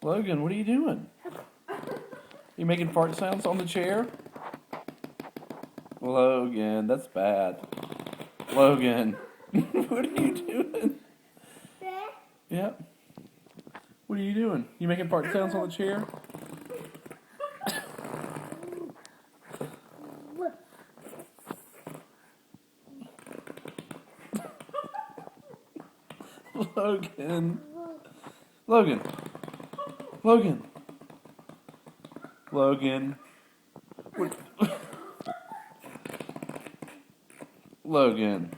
Logan, what are you doing? You making fart sounds on the chair? Logan, that's bad. Logan, what are you doing? Yep. What are you doing? You making fart sounds on the chair? Logan. Logan. Logan. Logan. What? Logan.